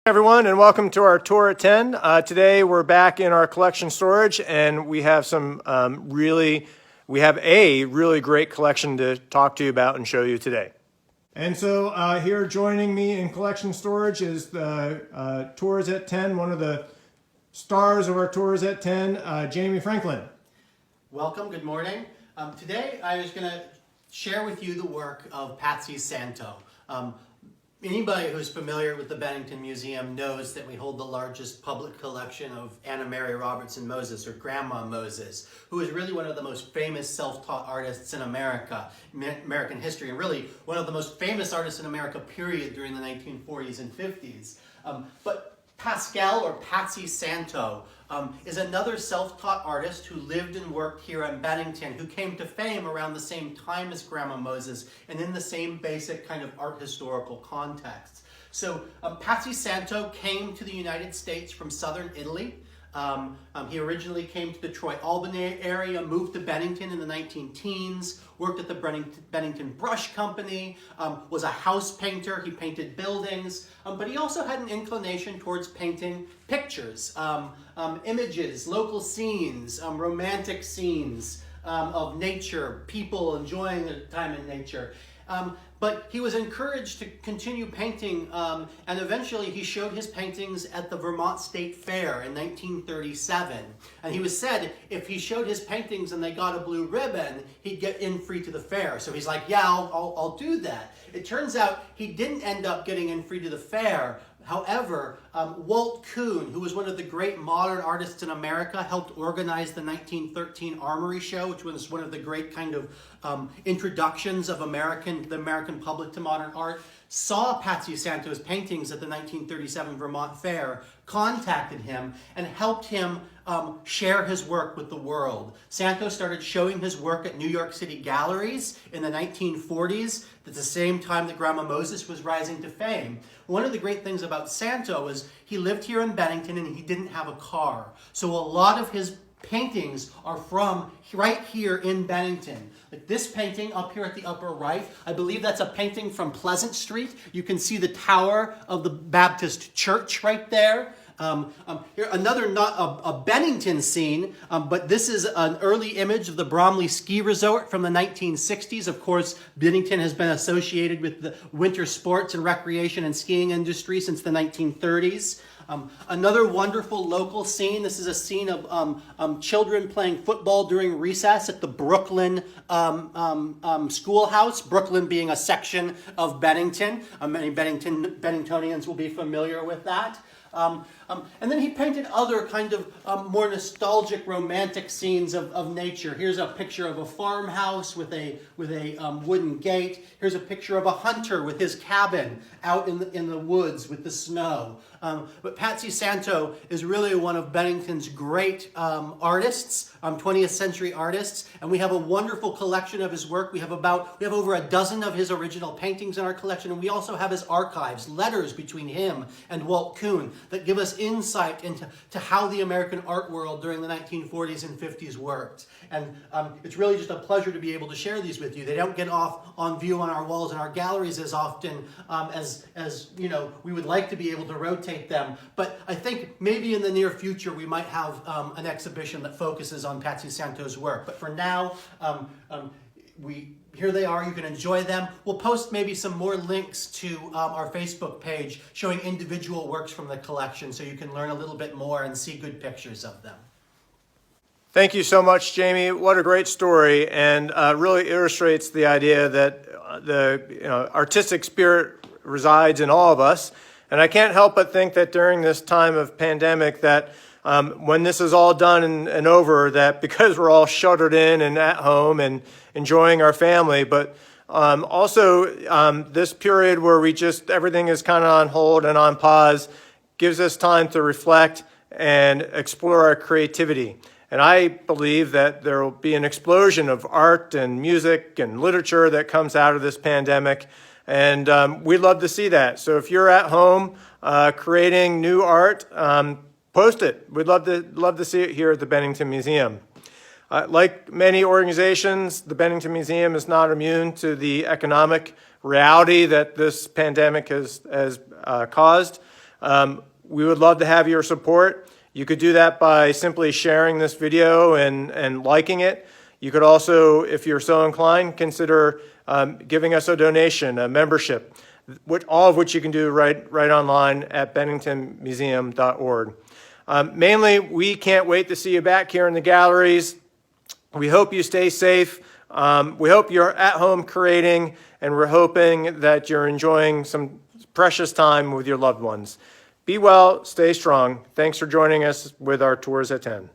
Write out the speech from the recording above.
Everyone, and welcome to our tour at 10. Today we're back in our collection storage, and we have a really great collection to talk to you about and show you today. And so here joining me in collection storage is the Tours at 10, one of the stars of our Tours at 10, Jamie Franklin. Welcome, good morning. Today I was going to share with you the work of Patsy Santo. Anybody who's familiar with the Bennington Museum knows that we hold the largest public collection of Anna Mary Robertson Moses, or Grandma Moses, who is really one of the most famous self-taught artists in American history, and really one of the most famous artists in America, period, during the 1940s and 50s. But Pascal, or Patsy Santo, is another self-taught artist who lived and worked here in Bennington, who came to fame around the same time as Grandma Moses and in the same basic kind of art historical context. So Patsy Santo came to the United States from southern Italy. He originally came to the Troy-Albany area, moved to Bennington in the 19-teens, worked at the Bennington Brush Company, was a house painter. He painted buildings, but he also had an inclination towards painting pictures, images, local scenes, romantic scenes of nature, people enjoying a time in nature. But he was encouraged to continue painting, and eventually he showed his paintings at the Vermont State Fair in 1937. And he was said if he showed his paintings and they got a blue ribbon, he'd get in free to the fair. So he's like, yeah, I'll do that. It turns out he didn't end up getting in free to the fair. However, Walt Kuhn, who was one of the great modern artists in America, helped organize the 1913 Armory Show, which was one of the great kind of introductions of the American public to modern art, saw Patsy Santo's paintings at the 1937 Vermont Fair, contacted him, and helped him share his work with the world. Santo started showing his work at New York City galleries in the 1940s, at the same time that Grandma Moses was rising to fame. One of the great things about Santo is he lived here in Bennington and he didn't have a car. So a lot of his paintings are from right here in Bennington. Like this painting up here at the upper right, I believe that's a painting from Pleasant Street. You can see the tower of the Baptist Church right there. Here, another, not a Bennington scene, but this is an early image of the Bromley Ski Resort from the 1960s. Of course, Bennington has been associated with the winter sports and recreation and skiing industry since the 1930s. Another wonderful local scene. This is a scene of children playing football during recess at the Brooklyn schoolhouse, Brooklyn being a section of Bennington. Many Benningtonians will be familiar with that. And then he painted other kind of more nostalgic, romantic scenes of nature. Here's a picture of a farmhouse with a wooden gate. Here's a picture of a hunter with his cabin out in the woods with the snow. But Patsy Santo is really one of Bennington's great artists, 20th century artists, and we have a wonderful collection of his work. We have over a dozen of his original paintings in our collection, and we also have his archives, letters between him and Walt Kuhn that give us insight into how the American art world during the 1940s and 50s worked. And it's really just a pleasure to be able to share these with you. They don't get off on view on our walls in our galleries as often as you know we would like to be able to rotate them. But I think maybe in the near future we might have an exhibition that focuses on Patsy Santo's work. But for now, here they are. You can enjoy them. We'll post maybe some more links to our Facebook page showing individual works from the collection so you can learn a little bit more and see good pictures of them. Thank you so much, Jamie. What a great story, and really illustrates the idea that the artistic spirit resides in all of us. And I can't help but think that during this time of pandemic that when this is all done and over, that because we're all shuttered in and at home and enjoying our family, but also this period where everything is kind of on hold and on pause gives us time to reflect and explore our creativity. And I believe that there will be an explosion of art and music and literature that comes out of this pandemic. And we'd love to see that. So if you're at home creating new art, post it. We'd love to see it here at the Bennington Museum. Like many organizations, the Bennington Museum is not immune to the economic reality that this pandemic has caused. We would love to have your support. You could do that by simply sharing this video and liking it. You could also, if you're so inclined, consider giving us a donation, a membership, all of which you can do right online at benningtonmuseum.org. Mainly, we can't wait to see you back here in the galleries. We hope you stay safe. We hope you're at home creating, and we're hoping that you're enjoying some precious time with your loved ones. Be well, stay strong. Thanks for joining us with our Tours at 10.